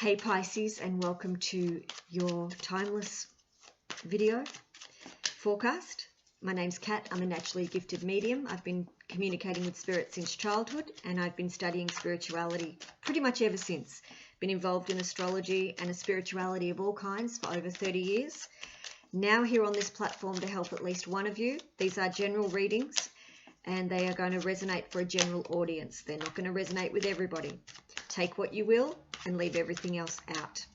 Hey Pisces, and welcome to your timeless video forecast. My name's Kat. I'm a naturally gifted medium. I've been communicating with spirit since childhood, and I've been studying spirituality pretty much ever since. Been involved in astrology and a spirituality of all kinds for over 30 years. Now here on this platform to help at least one of you. These are general readings, and they are going to resonate for a general audience. They're not going to resonate with everybody. Take what you will and leave everything else out.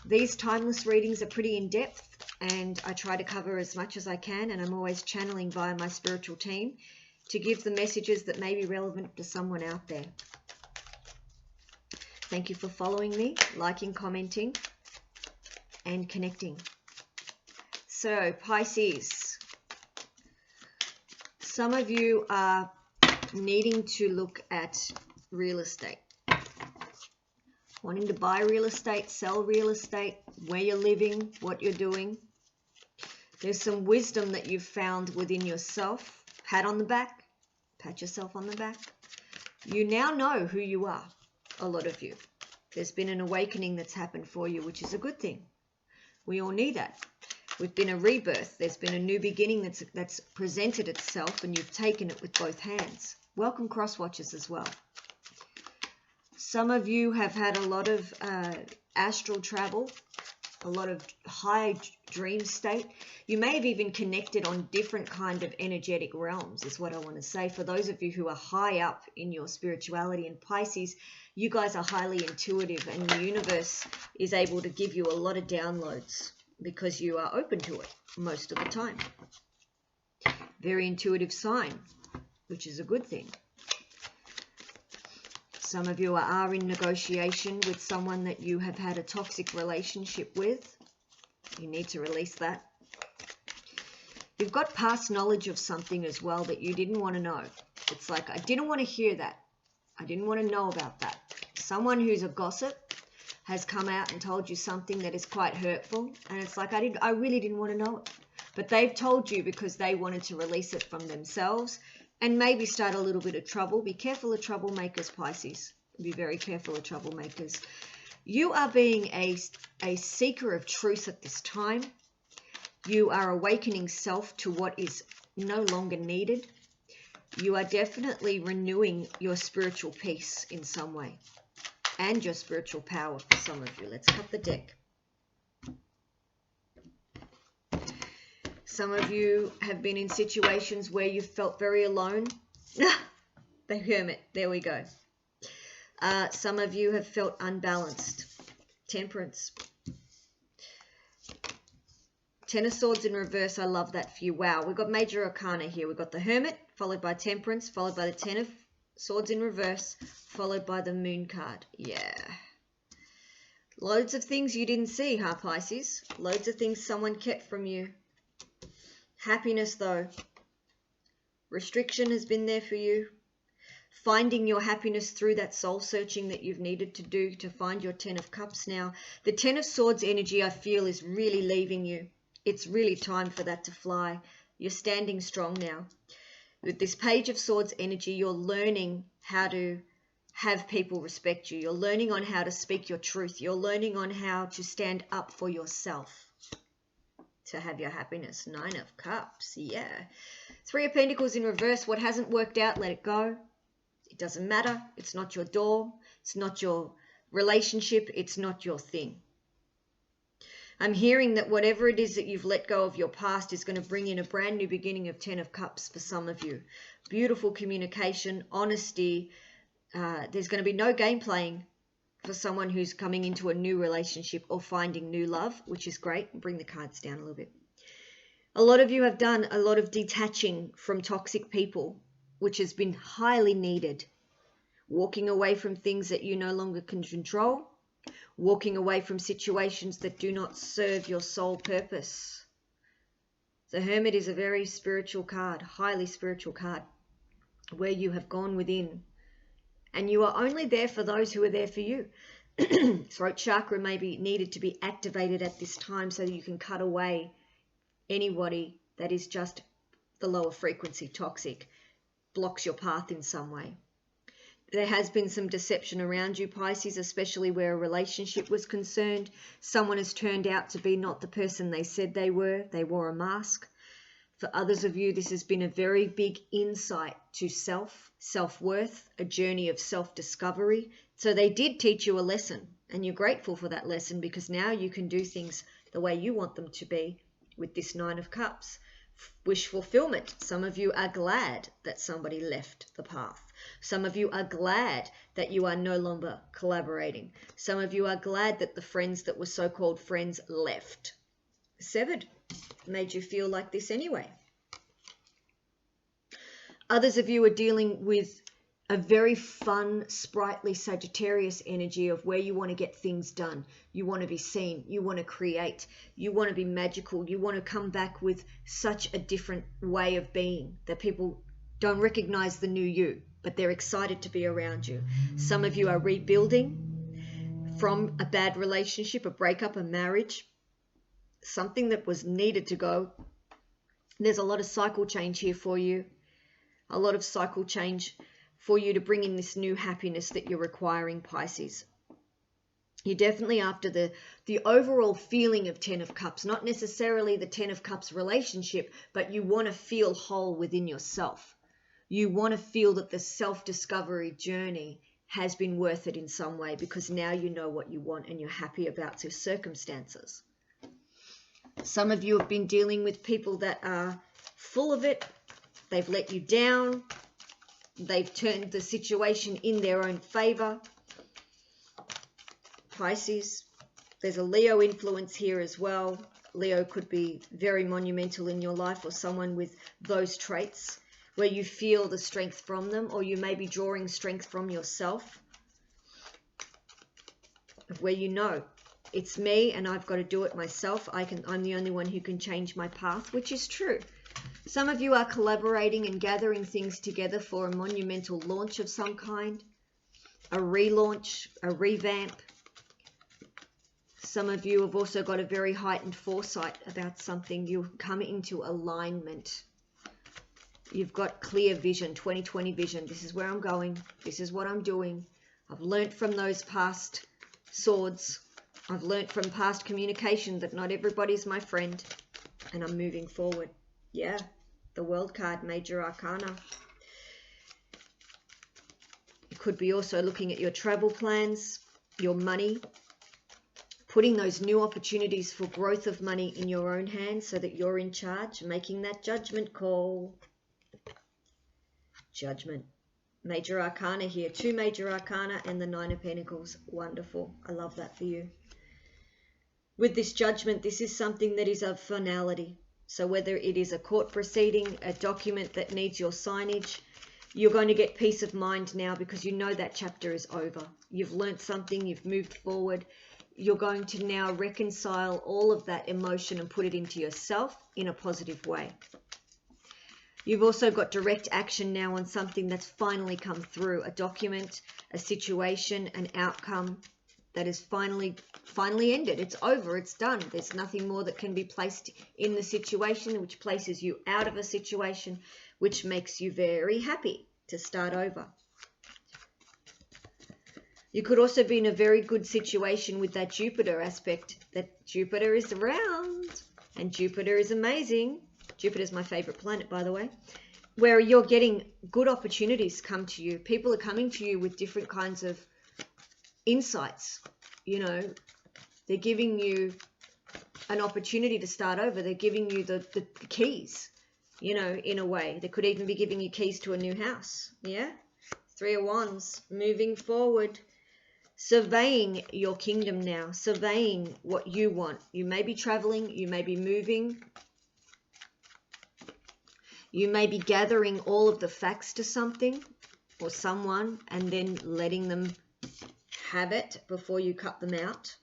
These timeless readings are pretty in-depth, and I try to cover as much as I can, and I'm always channeling via my spiritual team to give the messages that may be relevant to someone out there. Thank you for following me, liking, commenting, and connecting. So, Pisces, some of you are needing to look at real estate. Wanting to buy real estate, sell real estate, where you're living, what you're doing. There's some wisdom that you've found within yourself. Pat on the back. Pat yourself on the back. You now know who you are, a lot of you. There's been an awakening that's happened for you, which is a good thing. We all need that. We've been a rebirth. There's been a new beginning that's presented itself, and you've taken it with both hands. Welcome, cross watchers, as well. Some of you have had a lot of astral travel, a lot of high dream state. You may have even connected on different kind of energetic realms, is what I want to say. For those of you who are high up in your spirituality, and Pisces, you guys are highly intuitive, and the universe is able to give you a lot of downloads because you are open to it most of the time. Very intuitive sign, which is a good thing. Some of you are in negotiation with someone that you have had a toxic relationship with. You need to release that. You've got past knowledge of something as well that you didn't want to know. It's like, I didn't want to hear that. I didn't want to know about that. Someone who's a gossip has come out and told you something that is quite hurtful. And it's like, I really didn't want to know it. But they've told you because they wanted to release it from themselves. And maybe start a little bit of trouble. Be careful of troublemakers, Pisces. Be very careful of troublemakers. You are being a seeker of truth at this time. You are awakening self to what is no longer needed. You are definitely renewing your spiritual peace in some way. And your spiritual power for some of you. Let's cut the deck. Some of you have been in situations where you felt very alone. The Hermit, there we go. Some of you have felt unbalanced. Temperance. Ten of Swords in reverse, I love that for you. Wow, we've got major arcana here. We've got the Hermit, followed by Temperance, followed by the Ten of Swords in reverse, followed by the Moon card. Yeah. Loads of things you didn't see, huh, Pisces? Loads of things someone kept from you. Happiness, though. Restriction has been there for you. Finding your happiness through that soul searching that you've needed to do to find your Ten of Cups now. The Ten of Swords energy, I feel, is really leaving you. It's really time for that to fly. You're standing strong now. With this Page of Swords energy, you're learning how to have people respect you. You're learning on how to speak your truth. You're learning on how to stand up for yourself. To have your happiness. Nine of Cups, yeah. Three of Pentacles in reverse. What hasn't worked out, let it go. It doesn't matter. It's not your door. It's not your relationship. It's not your thing. I'm hearing that whatever it is that you've let go of your past is going to bring in a brand new beginning of Ten of Cups for some of you. Beautiful communication, honesty. There's going to be no game playing for someone who's coming into a new relationship or finding new love, which is great. Bring the cards down a little bit. A lot of you have done a lot of detaching from toxic people, which has been highly needed. Walking away from things that you no longer can control. Walking away from situations that do not serve your soul purpose. The Hermit is a very spiritual card, highly spiritual card, where you have gone within. And you are only there for those who are there for you. Throat chakra may be needed to be activated at this time so that you can cut away anybody that is just the lower frequency toxic, blocks your path in some way. There has been some deception around you, Pisces, especially where a relationship was concerned. Someone has turned out to be not the person they said they were. They wore a mask. For others of you, this has been a very big insight to self-worth, a journey of self-discovery. So they did teach you a lesson, and you're grateful for that lesson because now you can do things the way you want them to be with this Nine of Cups. Wish fulfillment. Some of you are glad that somebody left the path. Some of you are glad that you are no longer collaborating. Some of you are glad that the friends that were so-called friends left. Severed. Made you feel like this anyway. Others of you are dealing with a very fun, sprightly Sagittarius energy of where you want to get things done. You want to be seen. You want to create. You want to be magical. You want to come back with such a different way of being that people don't recognize the new you, but they're excited to be around you. Some of you are rebuilding from a bad relationship, a breakup, a marriage, something that was needed to go. There's a lot of cycle change here for you. A lot of cycle change for you to bring in this new happiness that you're requiring, Pisces. You're definitely after the overall feeling of Ten of Cups, not necessarily the Ten of Cups relationship, but you want to feel whole within yourself. You want to feel that the self-discovery journey has been worth it in some way because now you know what you want and you're happy about your circumstances. Some of you have been dealing with people that are full of it. They've let you down. They've turned the situation in their own favor. Pisces, there's a Leo influence here as well. Leo could be very monumental in your life or someone with those traits where you feel the strength from them, or you may be drawing strength from yourself, where you know it's me and I've got to do it myself. I'm the only one who can change my path, which is true. Some of you are collaborating and gathering things together for a monumental launch of some kind, a relaunch, a revamp. Some of you have also got a very heightened foresight about something. You come into alignment. You've got clear vision, 20/20 vision. This is where I'm going. This is what I'm doing. I've learnt from those past swords. I've learnt from past communication that not everybody's my friend. And I'm moving forward. Yeah, the World card, Major Arcana. You could be also looking at your travel plans, your money, putting those new opportunities for growth of money in your own hands so that you're in charge, making that judgment call. Judgment. Major Arcana here. 2 Major Arcana and the 9 of Pentacles. Wonderful. I love that for you. With this judgment, this is something that is of finality. So whether it is a court proceeding, a document that needs your signage, you're going to get peace of mind now because you know that chapter is over. You've learnt something, you've moved forward. You're going to now reconcile all of that emotion and put it into yourself in a positive way. You've also got direct action now on something that's finally come through, a document, a situation, an outcome that is finally ended. It's over, it's done. There's nothing more that can be placed in the situation, which places you out of a situation, which makes you very happy to start over. You could also be in a very good situation with that Jupiter aspect, that Jupiter is around, and Jupiter is amazing. Jupiter is my favorite planet, by the way, where you're getting good opportunities come to you. People are coming to you with different kinds of insights. You know, they're giving you an opportunity to start over. They're giving you the keys, you know, in a way. They could even be giving you keys to a new house. Yeah? 3 of Wands, moving forward. Surveying your kingdom now, surveying what you want. You may be traveling, you may be moving. You may be gathering all of the facts to something or someone and then letting them have it before you cut them out.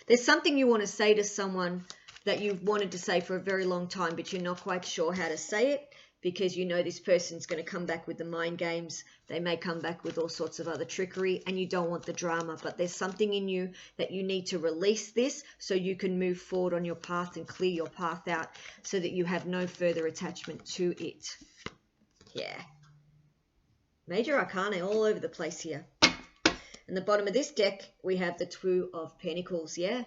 There's something you want to say to someone that you've wanted to say for a very long time, but you're not quite sure how to say it because you know this person's going to come back with the mind games. They may come back with all sorts of other trickery and you don't want the drama, but there's something in you that you need to release this so you can move forward on your path and clear your path out so that you have no further attachment to it. Yeah. Major Arcana all over the place here. And the bottom of this deck, we have the Two of Pentacles, yeah?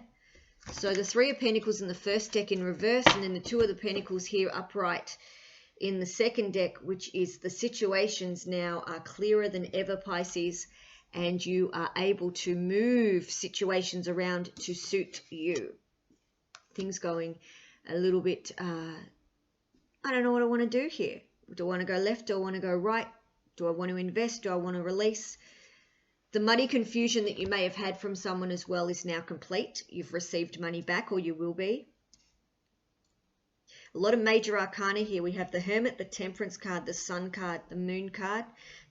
So the Three of Pentacles in the first deck in reverse, and then the Two of the Pentacles here upright in the second deck, which is the situations now are clearer than ever, Pisces, and you are able to move situations around to suit you. Things going a little bit, I don't know what I want to do here. Do I want to go left? Do I want to go right? Do I want to invest? Do I want to release? The money confusion that you may have had from someone as well is now complete. You've received money back, or you will be. A lot of major arcana here. We have the Hermit, the Temperance card, the Sun card, the Moon card,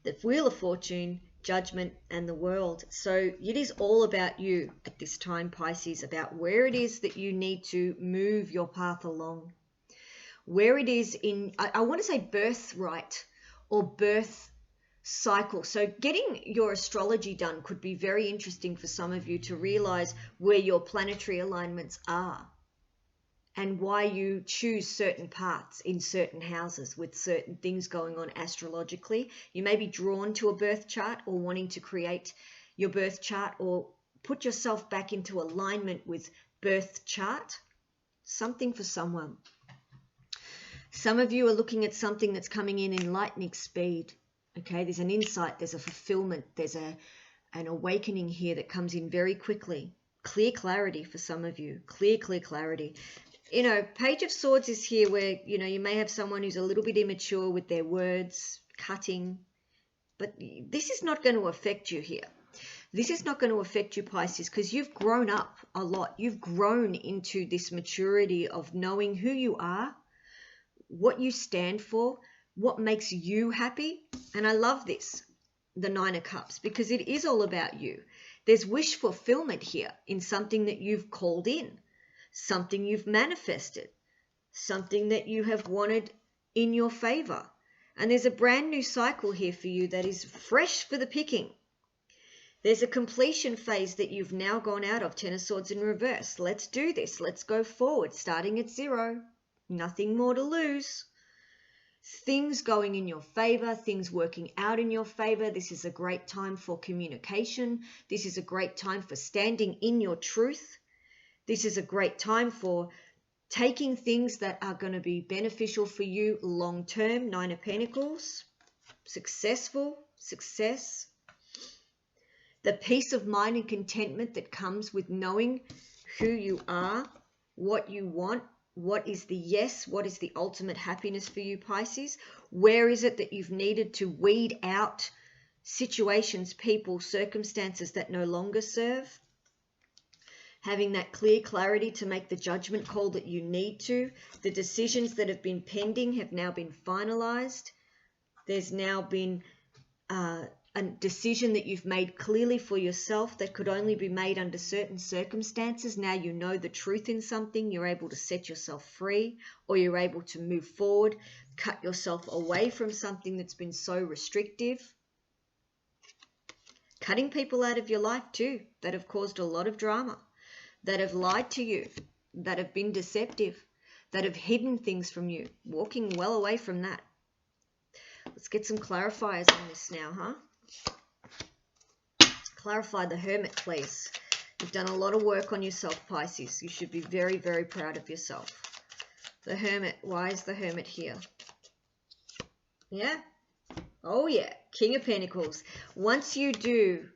the Wheel of Fortune, Judgment, and the World. So it is all about you at this time, Pisces, about where it is that you need to move your path along. Where it is in, I want to say birthright or birth cycle. So getting your astrology done could be very interesting for some of you to realize where your planetary alignments are and why you choose certain paths in certain houses with certain things going on astrologically. You may be drawn to a birth chart or wanting to create your birth chart or put yourself back into alignment with birth chart. Something for someone. Some of you are looking at something that's coming in lightning speed. Okay, there's an insight, there's a fulfillment, there's an awakening here that comes in very quickly. Clear clarity for some of you. Clear clarity. You know, Page of Swords is here where, you know, you may have someone who's a little bit immature with their words, cutting. But this is not going to affect you here. This is not going to affect you, Pisces, because you've grown up a lot. You've grown into this maturity of knowing who you are, what you stand for, what makes you happy. And I love this, the Nine of Cups, because it is all about you. There's wish fulfillment here in something that you've called in, something you've manifested, something that you have wanted in your favor. And there's a brand new cycle here for you that is fresh for the picking. There's a completion phase that you've now gone out of. Ten of Swords in reverse. Let's do this. Let's go forward, starting at 0. Nothing more to lose. Things going in your favor, things working out in your favor. This is a great time for communication. This is a great time for standing in your truth. This is a great time for taking things that are going to be beneficial for you long term. Nine of Pentacles. Successful. Success. The peace of mind and contentment that comes with knowing who you are, what you want. What is the yes? What is the ultimate happiness for you, Pisces? Where is it that you've needed to weed out situations, people, circumstances that no longer serve? Having that clear clarity to make the judgment call that you need to. The decisions that have been pending have now been finalized. There's now been a decision that you've made clearly for yourself that could only be made under certain circumstances. Now you know the truth in something, you're able to set yourself free, or you're able to move forward, cut yourself away from something that's been so restrictive. Cutting people out of your life too that have caused a lot of drama, that have lied to you, that have been deceptive, that have hidden things from you. Walking well away from that. Let's get some clarifiers on this now, huh? Clarify the Hermit, please. You've done a lot of work on yourself, Pisces. You should be very, very proud of yourself. The Hermit. Why is the Hermit here? Yeah. Oh, yeah. King of Pentacles. Once you do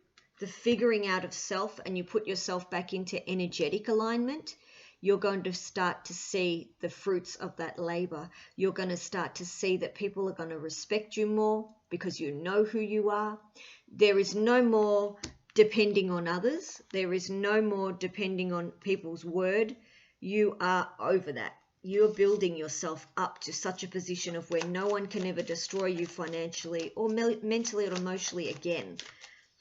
the figuring out of self and you put yourself back into energetic alignment, you're going to start to see the fruits of that labor. You're going to start to see that people are going to respect you more because you know who you are. There is no more depending on others. There is no more depending on people's word. You are over that. You're building yourself up to such a position of where no one can ever destroy you financially or mentally or emotionally again.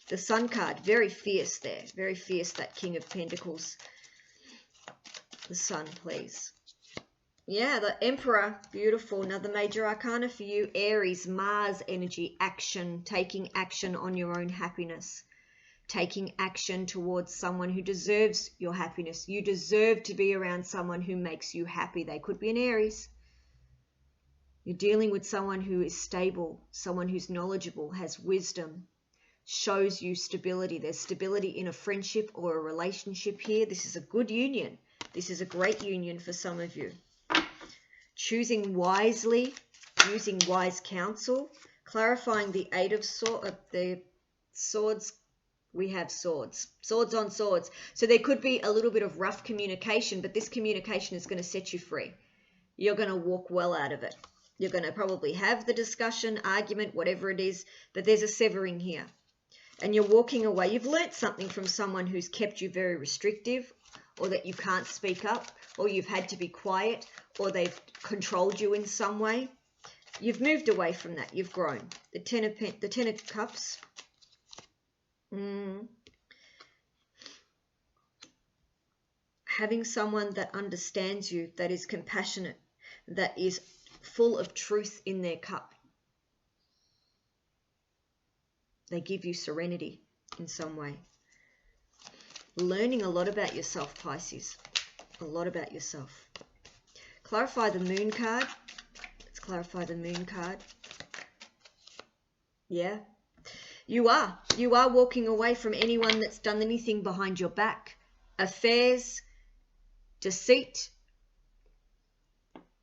The Sun card, very fierce there. Very fierce, that King of Pentacles. The Sun, please. Yeah, the Emperor, beautiful. Another major arcana for you. Aries, Mars energy, action, taking action on your own happiness. Taking action towards someone who deserves your happiness. You deserve to be around someone who makes you happy. They could be an Aries. You're dealing with someone who is stable, someone who's knowledgeable, has wisdom, shows you stability. There's stability in a friendship or a relationship here. This is a good union. This is a great union for some of you. Choosing wisely, using wise counsel, clarifying the Eight of Swords. We have swords on swords. So there could be a little bit of rough communication, but this communication is going to set you free. You're going to walk well out of it. You're going to probably have the discussion, argument, whatever it is, but there's a severing here. And you're walking away. You've learnt something from someone who's kept you very restrictive, or that you can't speak up, or you've had to be quiet, or they've controlled you in some way. You've moved away from that. You've grown. The Ten of Cups. Having someone that understands you, that is compassionate, that is full of truth in their cup. They give you serenity in some way. Learning a lot about yourself, Pisces. A lot about yourself. Clarify the Moon card. Let's clarify the Moon card. Yeah. You are walking away from anyone that's done anything behind your back. Affairs, deceit,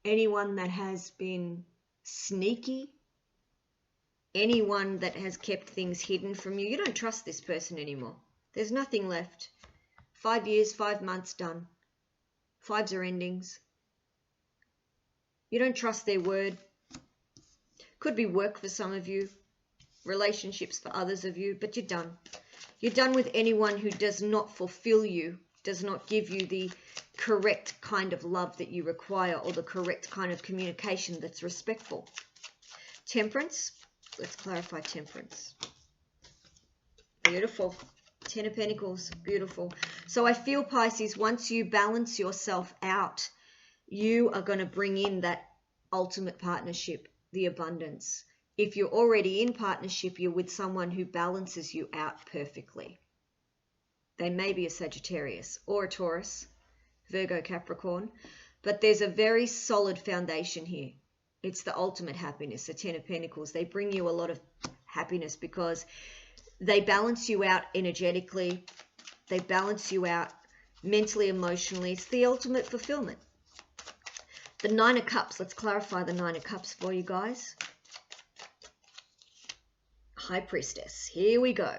anyone that has been sneaky, anyone that has kept things hidden from you. You don't trust this person anymore. There's nothing left. 5 years, 5 months, done. 5s are endings. You don't trust their word. Could be work for some of you, relationships for others of you, but you're done. You're done with anyone who does not fulfill you, does not give you the correct kind of love that you require, or the correct kind of communication that's respectful. Temperance. Let's clarify Temperance. Beautiful. 10 of Pentacles. Beautiful. So I feel, Pisces, once you balance yourself out, you are going to bring in that ultimate partnership, the abundance. If you're already in partnership, you're with someone who balances you out perfectly. They may be a Sagittarius or a Taurus, Virgo, Capricorn, but there's a very solid foundation here. It's the ultimate happiness, the 10 of Pentacles. They bring you a lot of happiness because they balance you out energetically. They balance you out mentally, emotionally. It's the ultimate fulfillment. The 9 of Cups. Let's clarify the 9 of Cups for you guys. High Priestess. Here we go.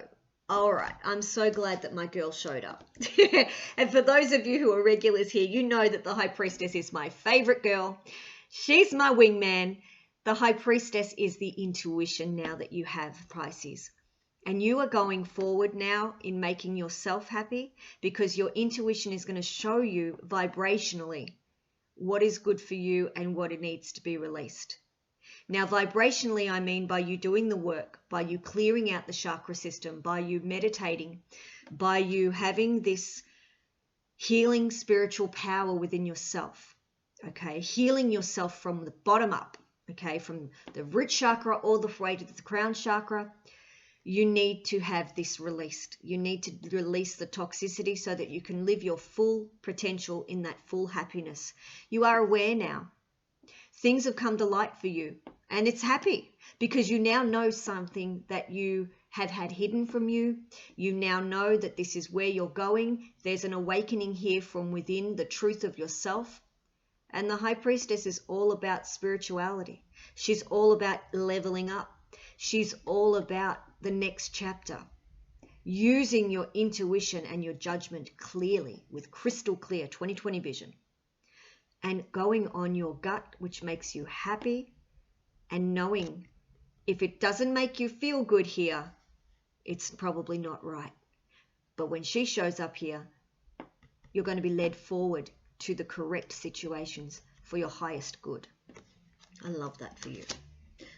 All right. I'm so glad that my girl showed up. And for those of you who are regulars here, you know that the High Priestess is my favorite girl. She's my wingman. The High Priestess is the intuition now that you have, Pisces. And you are going forward now in making yourself happy because your intuition is going to show you vibrationally what is good for you and what it needs to be released. Now, vibrationally, I mean by you doing the work, by you clearing out the chakra system, by you meditating, by you having this healing spiritual power within yourself, okay? Healing yourself from the bottom up, okay? From the root chakra all the way to the crown chakra. You need to have this released. You need to release the toxicity so that you can live your full potential in that full happiness. You are aware now. Things have come to light for you, and it's happy because you now know something that you have had hidden from you. You now know that this is where you're going. There's an awakening here from within, the truth of yourself. And the High Priestess is all about spirituality. She's all about leveling up. She's all about the next chapter. Using your intuition and your judgment clearly with crystal clear 20/20 vision. And going on your gut, which makes you happy, and knowing if it doesn't make you feel good here, it's probably not right. But when she shows up here, you're going to be led forward to the correct situations for your highest good. I love that for you.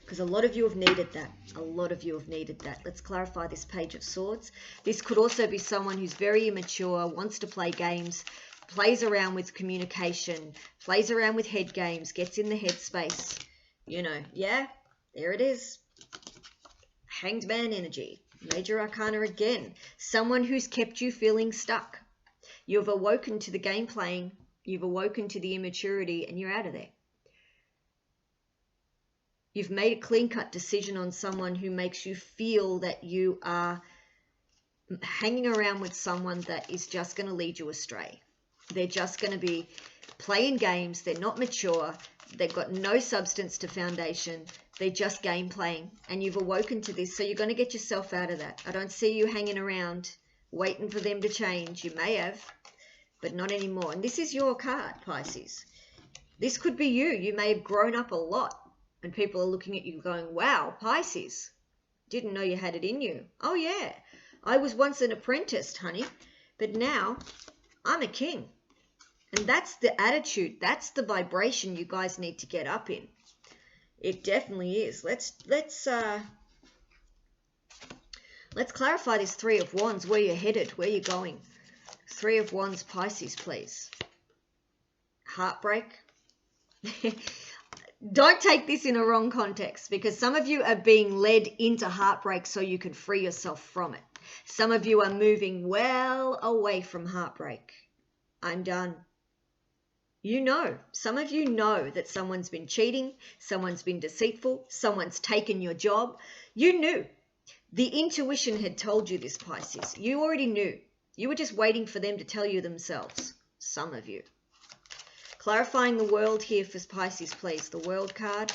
Because a lot of you have needed that. A lot of you have needed that. Let's clarify this Page of Swords. This could also be someone who's very immature, wants to play games, plays around with communication, plays around with head games, gets in the head space. You know, yeah, there it is. Hanged Man energy. Major Arcana again. Someone who's kept you feeling stuck. You've awoken to the game playing. You've awoken to the immaturity and you're out of there. You've made a clean-cut decision on someone who makes you feel that you are hanging around with someone that is just going to lead you astray. They're just going to be playing games. They're not mature. They've got no substance to foundation. They're just game playing. And you've awoken to this, so you're going to get yourself out of that. I don't see you hanging around waiting for them to change. You may have, but not anymore. And this is your card, Pisces. This could be you. You may have grown up a lot, and people are looking at you going, wow, Pisces, didn't know you had it in you. Oh, yeah. I was once an apprentice, honey, but now I'm a king. And that's the attitude. That's the vibration you guys need to get up in. It definitely is. Let's clarify this Three of Wands, where you're headed, where you're going. Three of Wands, Pisces, please. Heartbreak. Don't take this in a wrong context, because some of you are being led into heartbreak so you can free yourself from it. Some of you are moving well away from heartbreak. I'm done. You know, some of you know that someone's been cheating, someone's been deceitful, someone's taken your job. You knew. The intuition had told you this, Pisces. You already knew. You were just waiting for them to tell you themselves. Some of you. Clarifying the world here for Pisces, please. The world card.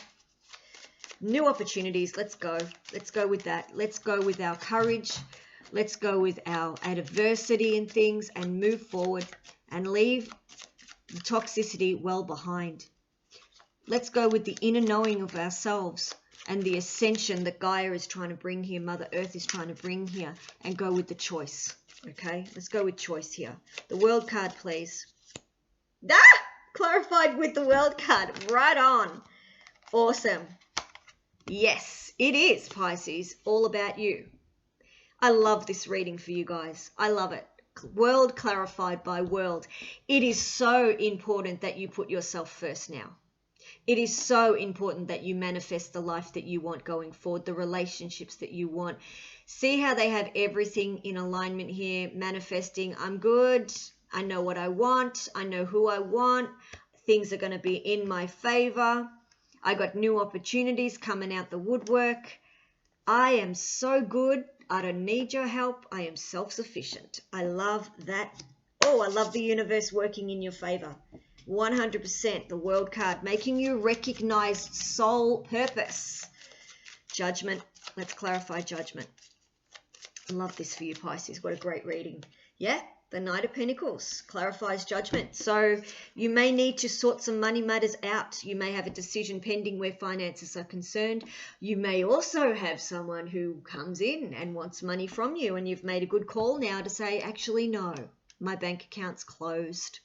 New opportunities. Let's go. Let's go with that. Let's go with our courage. Let's go with our adversity and things and move forward and leave the toxicity well behind. Let's go with the inner knowing of ourselves and the ascension that Gaia is trying to bring here, Mother Earth is trying to bring here, and go with the choice. Okay, let's go with choice here. The world card, please. Clarified with the world card. Right on. Awesome. Yes, it is, Pisces, all about you. I love this reading for you guys. I love it. World clarified by world. It is so important that you put yourself first now. It is so important that you manifest the life that you want going forward, the relationships that you want. See how they have everything in alignment here, manifesting. I'm good. I know what I want. I know who I want. Things are going to be in my favor. I got new opportunities coming out the woodwork. I am so good. I don't need your help. I am self-sufficient. I love that. Oh, I love the universe working in your favor. 100%. The world card, making you recognize soul purpose. Judgment. Let's clarify judgment. I love this for you, Pisces. What a great reading. Yeah, the Knight of Pentacles clarifies judgment. So you may need to sort some money matters out. You may have a decision pending where finances are concerned. You may also have someone who comes in and wants money from you, and you've made a good call now to say, actually, no, my bank account's closed.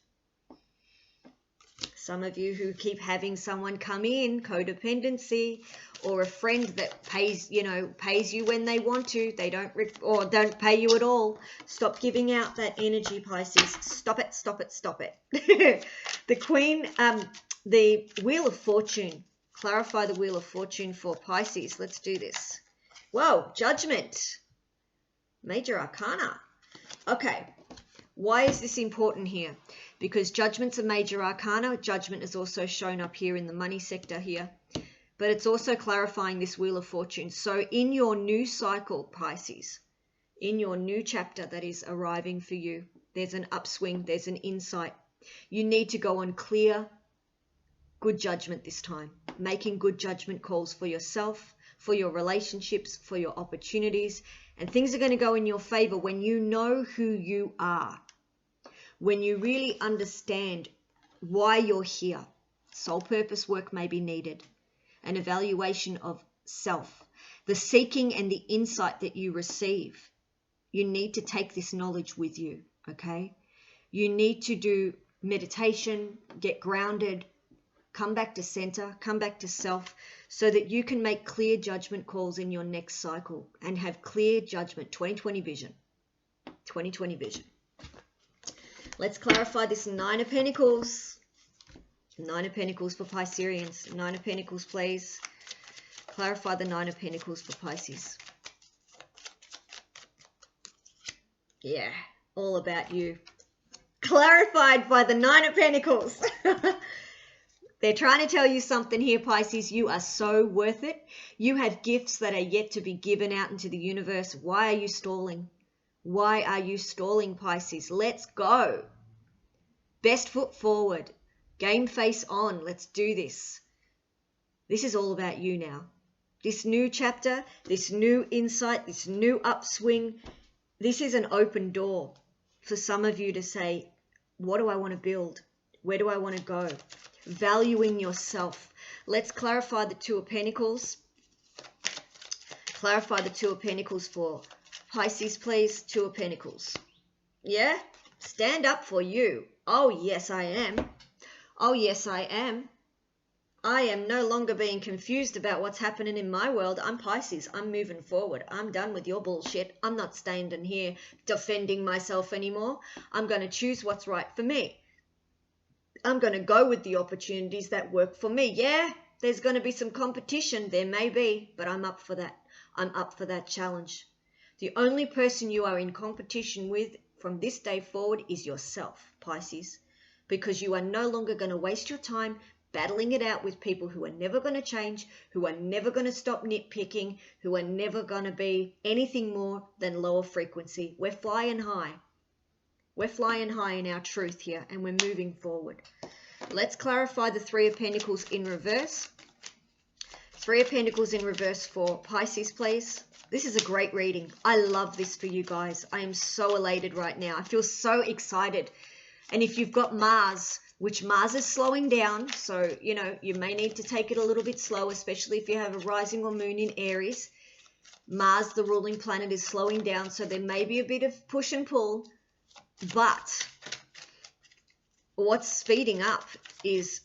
Some of you who keep having someone come in, codependency, or a friend that pays you when they want to. They don't pay you at all. Stop giving out that energy, Pisces. Stop it, stop it, stop it. The Queen, the Wheel of Fortune. Clarify the Wheel of Fortune for Pisces. Let's do this. Whoa, Judgment. Major Arcana. Okay. Why is this important here? Because Judgment's a major arcana. Judgment is also shown up here in the money sector here. But it's also clarifying this Wheel of Fortune. So in your new cycle, Pisces, in your new chapter that is arriving for you, there's an upswing, there's an insight. You need to go on clear, good judgment this time. Making good judgment calls for yourself, for your relationships, for your opportunities. And things are going to go in your favor when you know who you are. When you really understand why you're here. Soul purpose work may be needed. An evaluation of self. The seeking and the insight that you receive. You need to take this knowledge with you, okay? You need to do meditation, get grounded, come back to center, come back to self, so that you can make clear judgment calls in your next cycle and have clear judgment, 2020 vision. 2020 vision. Let's clarify this Nine of Pentacles. Nine of Pentacles for Pisceans. Nine of Pentacles, please. Clarify the Nine of Pentacles for Pisces. Yeah, all about you. Clarified by the Nine of Pentacles. They're trying to tell you something here, Pisces. You are so worth it. You have gifts that are yet to be given out into the universe. Why are you stalling? Why are you stalling, Pisces? Let's go. Best foot forward. Game face on. Let's do this. This is all about you now. This new chapter, this new insight, this new upswing, this is an open door for some of you to say, what do I want to build? Where do I want to go? Valuing yourself. Let's clarify the Two of Pentacles. Clarify the Two of Pentacles for Pisces, please. Two of Pentacles. Yeah? Stand up for you. Oh, yes, I am. Oh, yes, I am. I am no longer being confused about what's happening in my world. I'm Pisces. I'm moving forward. I'm done with your bullshit. I'm not standing here defending myself anymore. I'm going to choose what's right for me. I'm going to go with the opportunities that work for me. Yeah, there's going to be some competition. There may be, but I'm up for that. I'm up for that challenge. The only person you are in competition with from this day forward is yourself, Pisces, because you are no longer going to waste your time battling it out with people who are never going to change, who are never going to stop nitpicking, who are never going to be anything more than lower frequency. We're flying high. We're flying high in our truth here, and we're moving forward. Let's clarify the Three of Pentacles in reverse. Three of Pentacles in reverse for Pisces, please. This is a great reading. I love this for you guys. I am so elated right now. I feel so excited. And if you've got Mars, which Mars is slowing down, so, you know, you may need to take it a little bit slow, especially if you have a rising or moon in Aries. Mars, the ruling planet, is slowing down, so there may be a bit of push and pull. But what's speeding up is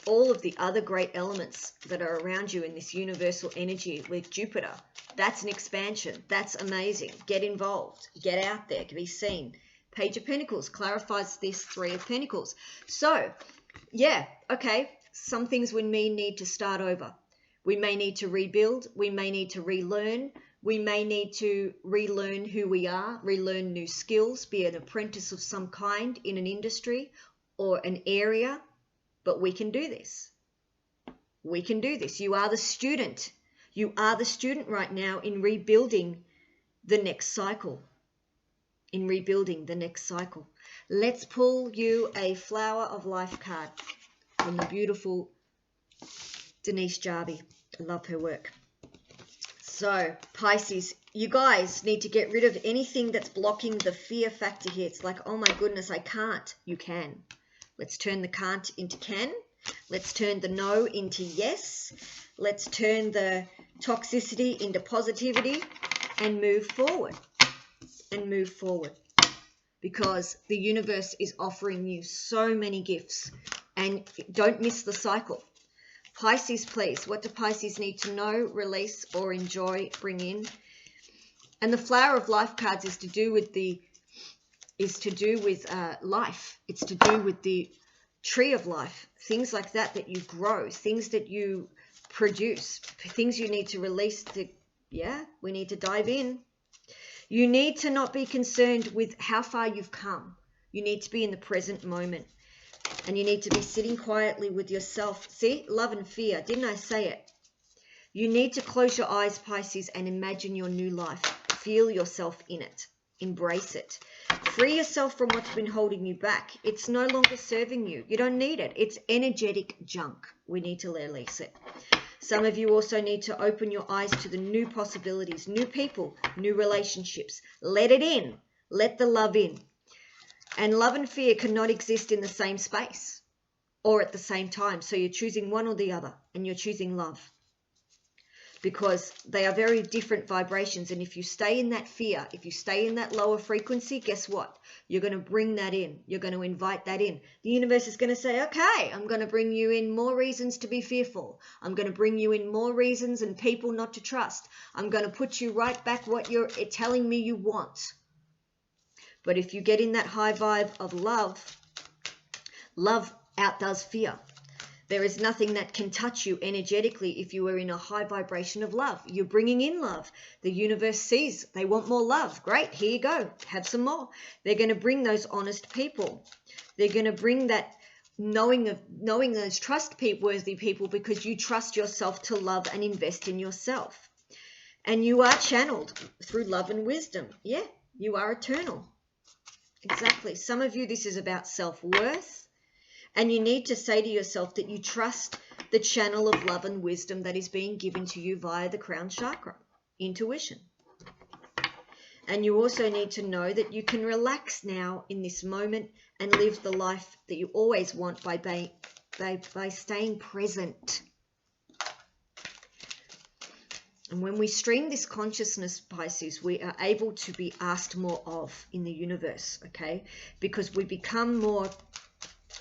all of the other great elements that are around you in this universal energy with Jupiter. That's an expansion. That's amazing. Get involved. Get out there. Be seen. Page of Pentacles clarifies this Three of Pentacles. So, yeah, okay, some things we may need to start over. We may need to rebuild. We may need to relearn. We may need to relearn who we are, relearn new skills, be an apprentice of some kind in an industry or an area, but we can do this. We can do this. You are the student. You are the student right now in rebuilding the next cycle. In rebuilding the next cycle. Let's pull you a Flower of Life card from the beautiful Denise Jarvie. I love her work. So, Pisces, you guys need to get rid of anything that's blocking the fear factor here. It's like, oh my goodness, I can't. You can. Let's turn the can't into can. Let's turn the no into yes. Let's turn the toxicity into positivity and move forward. And move forward, because the universe is offering you so many gifts, and don't miss the cycle. Pisces, please, what do Pisces need to know, release, or enjoy, bring in? And the Flower of Life cards is to do with life. It's to do with the tree of life, things like that you grow, things that you produce, things you need to release. We need to dive in. You need to not be concerned with how far you've come. You need to be in the present moment. And you need to be sitting quietly with yourself. See, love and fear. Didn't I say it? You need to close your eyes, Pisces, and imagine your new life. Feel yourself in it. Embrace it. Free yourself from what's been holding you back. It's no longer serving you. You don't need it. It's energetic junk. We need to release it. Some of you also need to open your eyes to the new possibilities, new people, new relationships. Let it in. Let the love in. And love and fear cannot exist in the same space or at the same time. So you're choosing one or the other, and you're choosing love, because they are very different vibrations. And if you stay in that fear, if you stay in that lower frequency, guess what? You're going to bring that in. You're going to invite that in. The universe is going to say, okay, I'm going to bring you in more reasons to be fearful. I'm going to bring you in more reasons and people not to trust. I'm going to put you right back what you're telling me you want. But if you get in that high vibe of love, love outdoes fear. There is nothing that can touch you energetically if you are in a high vibration of love. You're bringing in love. The universe sees they want more love. Great, here you go. Have some more. They're going to bring those honest people. They're going to bring that knowing those trustworthy people, because you trust yourself to love and invest in yourself. And you are channeled through love and wisdom. Yeah, you are eternal. Exactly. Some of you, this is about self-worth. And you need to say to yourself that you trust the channel of love and wisdom that is being given to you via the crown chakra, intuition. And you also need to know that you can relax now in this moment and live the life that you always want by staying present. And when we stream this consciousness, Pisces, we are able to be asked more of in the universe, okay? Because we become more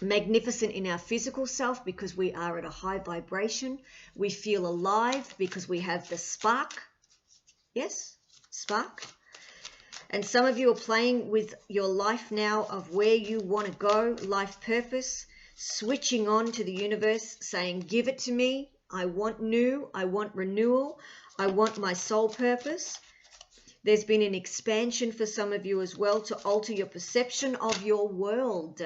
magnificent in our physical self because we are at a high vibration. We feel alive because we have the spark. Yes, spark. And some of you are playing with your life now of where you want to go, life purpose, switching on to the universe, saying, give it to me. I want new. I want renewal. I want my soul purpose. There's been an expansion for some of you as well to alter your perception of your world,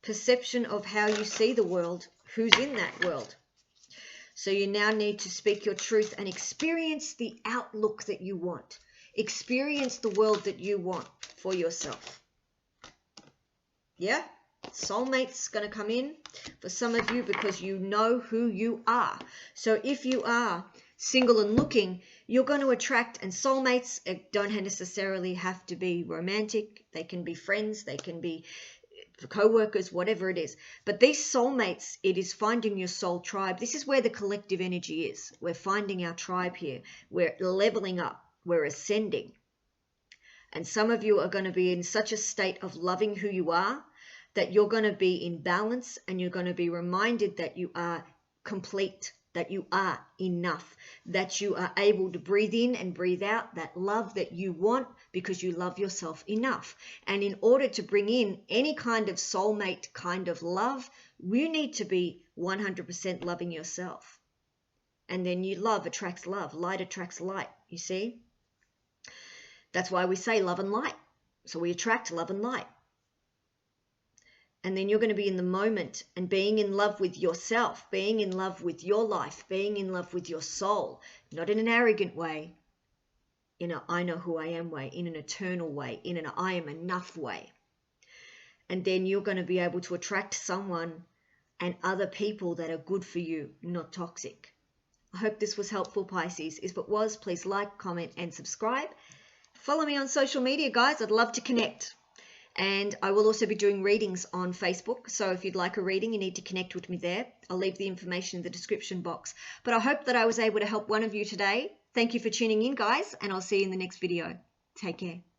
perception of how you see the world, who's in that world. So you now need to speak your truth and experience the outlook that you want. Experience the world that you want for yourself. Yeah? Soulmate's going to come in for some of you because you know who you are. So if you are single and looking, you're going to attract, and soulmates don't necessarily have to be romantic. They can be friends. They can be co-workers, whatever it is. But these soulmates, it is finding your soul tribe. This is where the collective energy is. We're finding our tribe here. We're leveling up. We're ascending. And some of you are going to be in such a state of loving who you are that you're going to be in balance, and you're going to be reminded that you are complete, that you are enough, that you are able to breathe in and breathe out that love that you want because you love yourself enough. And in order to bring in any kind of soulmate kind of love, you need to be 100% loving yourself. And then love attracts love. Light attracts light, you see? That's why we say love and light. So we attract love and light. And then you're going to be in the moment and being in love with yourself, being in love with your life, being in love with your soul, not in an arrogant way, in a I know who I am way, in an eternal way, in an I am enough way. And then you're going to be able to attract someone and other people that are good for you, not toxic. I hope this was helpful, Pisces. If it was, please like, comment, and subscribe. Follow me on social media, guys. I'd love to connect. And I will also be doing readings on Facebook. So if you'd like a reading, you need to connect with me there. I'll leave the information in the description box. But I hope that I was able to help one of you today. Thank you for tuning in, guys, and I'll see you in the next video. Take care.